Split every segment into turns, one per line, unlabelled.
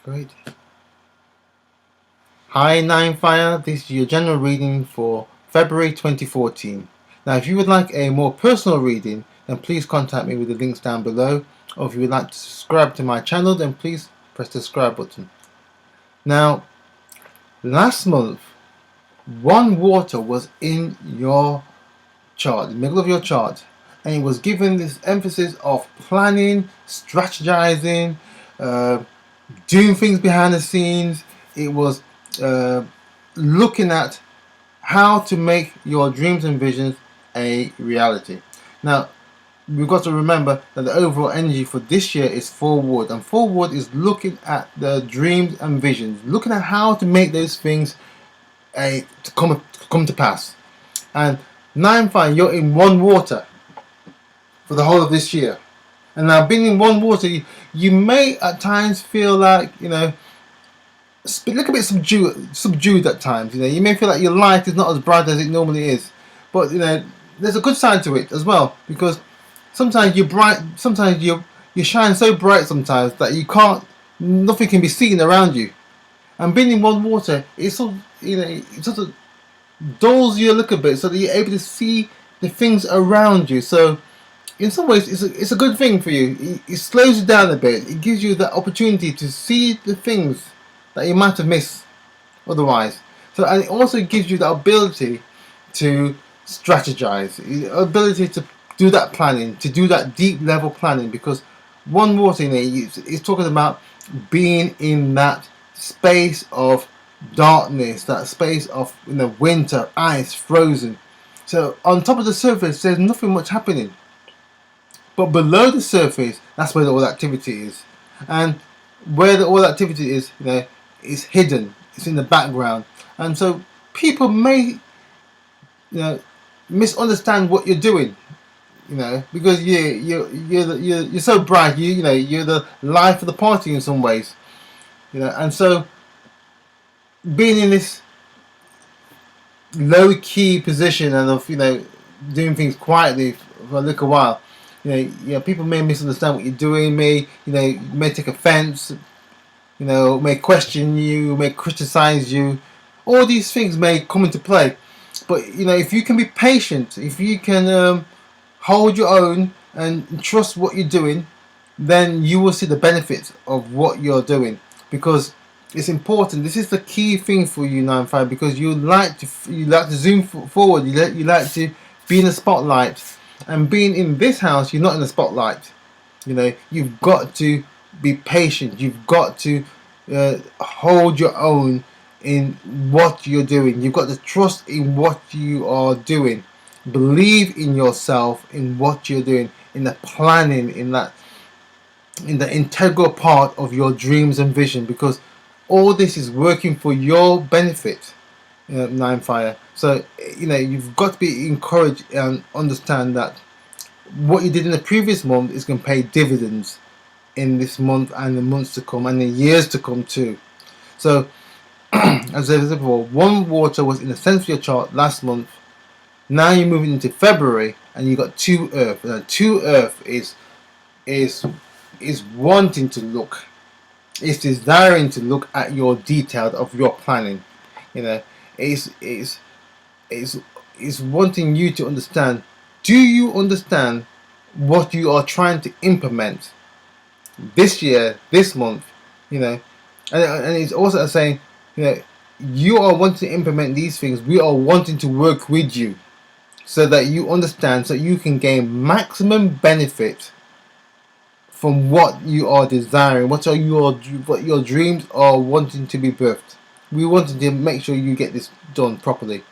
Great. Hi Nine Fire, this is your general reading for February 2014. Now if you would like a more personal reading, then please contact me with the links down below, or if you would like to subscribe to my channel, then please press the subscribe button. Now, last month, one water was in your chart, the middle of your chart, and it was given this emphasis of planning, strategizing, doing things behind the scenes. It was looking at how to make your dreams and visions a reality. Now, we've got to remember that the overall energy for this year is forward, and forward is looking at the dreams and visions, looking at how to make those things to come to pass. And 9-5, you're in one water for the whole of this year. And now, being in one water, you may at times feel like, a little bit subdued at times. You may feel like your light is not as bright as it normally is. But, there's a good side to it as well, because sometimes you're bright, sometimes you shine so bright sometimes that nothing can be seen around you. And being in one water, it sort of dulls you a little bit so that you're able to see the things around you. So in some ways it's a good thing for you. It slows you down a bit. It gives you the opportunity to see the things that you might have missed otherwise. So, and it also gives you the ability to strategize, the ability to do that planning, to do that deep level planning, because one water is talking about being in that space of darkness, that space of winter, ice, frozen. So on top of the surface there's nothing much happening, but below the surface, that's where all the activity is. And where all the activity is, is hidden, it's in the background. And so people may misunderstand what you're doing, because you're so bright, you're the life of the party in some ways, and so being in this low key position and of doing things quietly for a little while, people may misunderstand what you're doing, may take offense, may question you, may criticize you. All these things may come into play, but if you can be patient, if you can hold your own and trust what you're doing, then you will see the benefits of what you're doing, because it's important. This is the key thing for you, 9-5, because you like to zoom forward. You like to be in the spotlight, and being in this house, you're not in the spotlight. You've got to be patient. You've got to hold your own in what you're doing. You've got to trust in what you are doing. Believe in yourself, in what you're doing, in the planning, in the integral part of your dreams and vision, because all this is working for your benefit, 9-fire. So you've got to be encouraged and understand that what you did in the previous month is going to pay dividends in this month and the months to come and the years to come too. So as I said before, one water was in the center of your chart last month. Now you're moving into February and you got 2 earth. Now 2 earth is wanting to look, it's desiring to look at your detail of your planning. It's wanting you to understand. Do you understand what you are trying to implement this year, this month? And it's also saying, you are wanting to implement these things. We are wanting to work with you so that you understand, so you can gain maximum benefit from what you are desiring, what your dreams are wanting to be birthed. We wanted to make sure you get this done properly.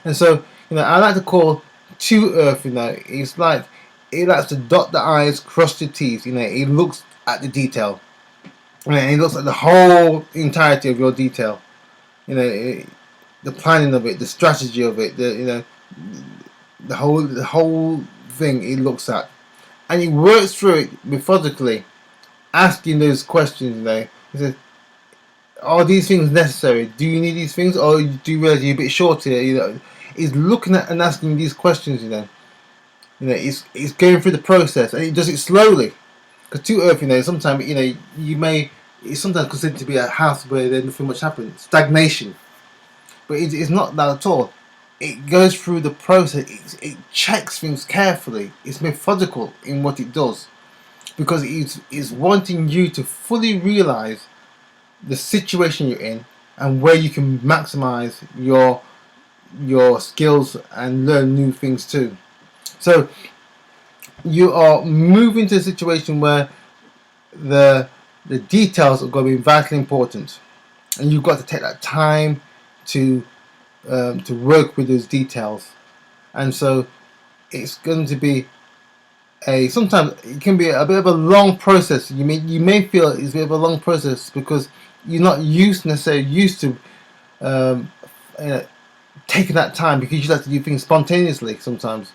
And so, I like to call 2 earth, it's like it likes to dot the I's, cross the T's. It looks at the detail. It looks at the whole entirety of your detail. The planning of it, the strategy of it, the whole thing it looks at. And he works through it methodically, asking those questions. He says, "Are these things necessary? Do you need these things, or do you realize you're a bit short here?" He's looking at and asking these questions. He's going through the process, and he does it slowly. Because 2 earth, sometimes you may it's sometimes considered to be a house where there's nothing much happening, stagnation. But it's not that at all. It goes through the process. It checks things carefully. It's methodical in what it does, because it's wanting you to fully realize the situation you're in and where you can maximize your skills and learn new things too. So you are moving to a situation where the details are going to be vitally important, and you've got to take that time to work with those details. And so it's going to be sometimes it can be a bit of a long process. You may feel it's a bit of a long process because you're not necessarily used to uh, taking that time, because you like to do things spontaneously sometimes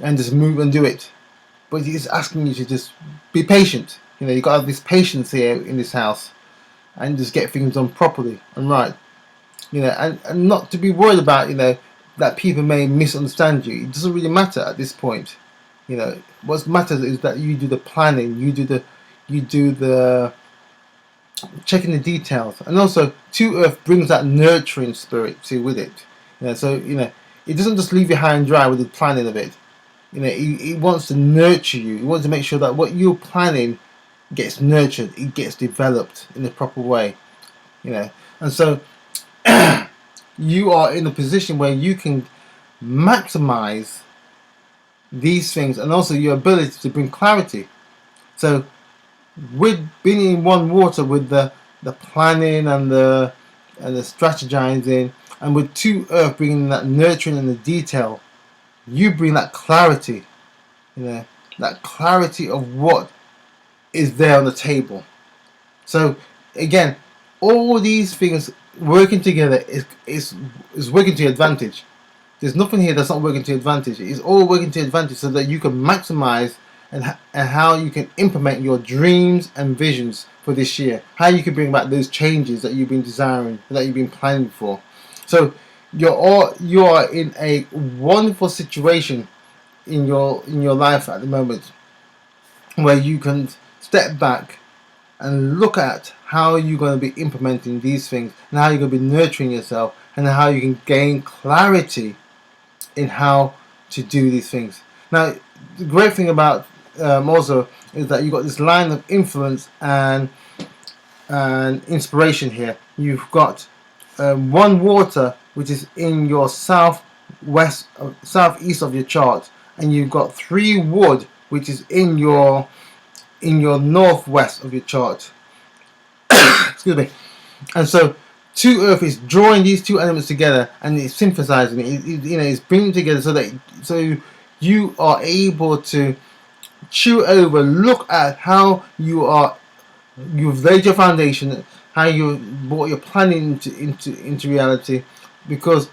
and just move and do it. But it's asking you to just be patient. You got to have this patience here in this house and just get things done properly and right. And not to be worried about that people may misunderstand you. It doesn't really matter at this point. What matters is that you do the planning, you do the checking the details, and also 2 Earth brings that nurturing spirit too with it. So it doesn't just leave you high and dry with the planning of it. It wants to nurture you. It wants to make sure that what you're planning gets nurtured, it gets developed in the proper way. And so you are in a position where you can maximize these things, and also your ability to bring clarity. So with being in one water, with the planning and the strategizing, and with 2 Earth bringing that nurturing and the detail, you bring that clarity, that clarity of what is there on the table. So again, all these things working together is working to your advantage. There's nothing here that's not working to your advantage. It's all working to your advantage so that you can maximize and how you can implement your dreams and visions for this year. How you can bring about those changes that you've been desiring, that you've been planning for. So you are in a wonderful situation in your life at the moment, where you can step back and look at how you're going to be implementing these things, and how you're going to be nurturing yourself, and how you can gain clarity in how to do these things. Now, the great thing about also is that you've got this line of influence and inspiration here. You've got 1 water, which is in your southeast of your chart, and you've got 3 wood, which is in your northwest of your chart. Excuse me. And so 2 Earth is drawing these 2 elements together, and it's synthesizing it. It's bringing together so you are able to chew over, look at how you've laid your foundation, how you brought your planning into reality, because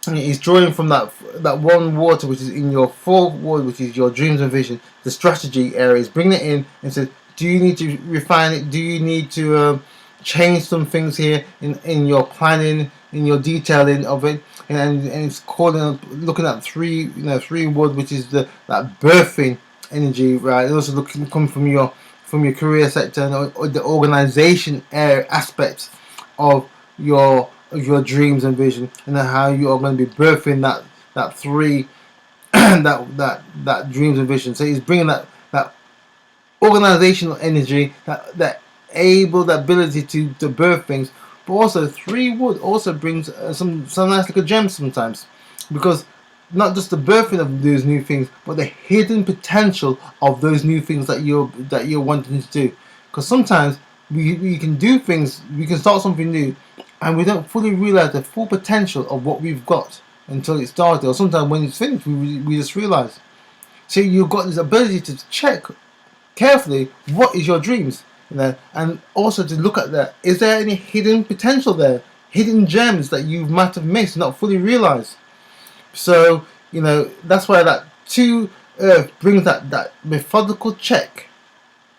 it's drawing from that 1 water, which is in your 4th ward, which is your dreams and vision, the strategy areas. Bring it in and say, do you need to refine it? Do you need to change some things here in your planning, in your detailing of it? And it's looking at 3 wood, which is that birthing energy, right? And also come from your career sector, or the organization aspect of your dreams and vision, and how you are going to be birthing that 3 that dreams and vision. So he's bringing that organizational energy, that ability to birth things. But also 3 wood also brings some nice little gems sometimes, because not just the birthing of those new things, but the hidden potential of those new things that you're wanting to do. Because sometimes we can do things, we can start something new, and we don't fully realize the full potential of what we've got until it started, or sometimes when it's finished, we just realize. So you've got this ability to check carefully what is your dreams, and also to look at that. Is there any hidden potential there, hidden gems that you might have missed, not fully realized? So that's why that 2 Earth brings that methodical check,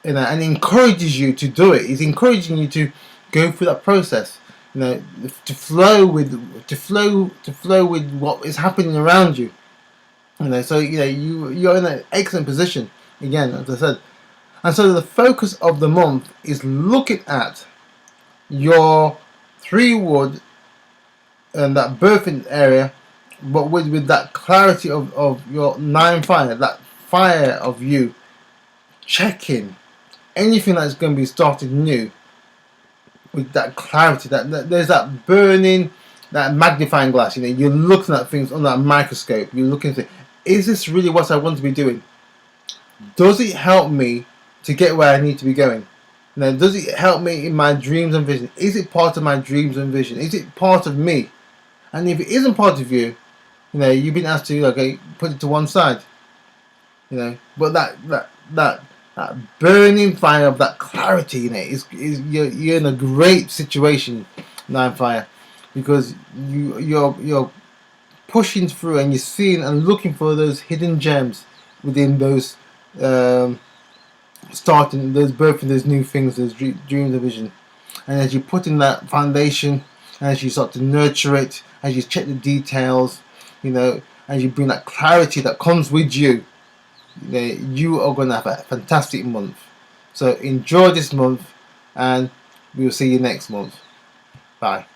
and encourages you to do it. It's encouraging you to go through that process, to flow with what is happening around you. So you're in an excellent position again, as I said. And so the focus of the month is looking at your 3 wood and that birthing area, but with that clarity of your 9 fire, that fire of you checking anything that's going to be started new with that clarity, that there's that burning, that magnifying glass. You're looking at things under a microscope. You're looking at, is this really what I want to be doing? Does it help me to get where I need to be going? Does it help me in my dreams and vision? Is it part of my dreams and vision? Is it part of me? And if it isn't part of you, you've been asked to put it to one side. But that burning fire of that clarity, is you're in a great situation, 9fire, because you're pushing through and you're seeing and looking for those hidden gems within those birthing those new things, those dreams and vision. And as you put in that foundation, as you start to nurture it, as you check the details, as you bring that clarity that comes with you, you are going to have a fantastic month. So enjoy this month, and we will see you next month. Bye.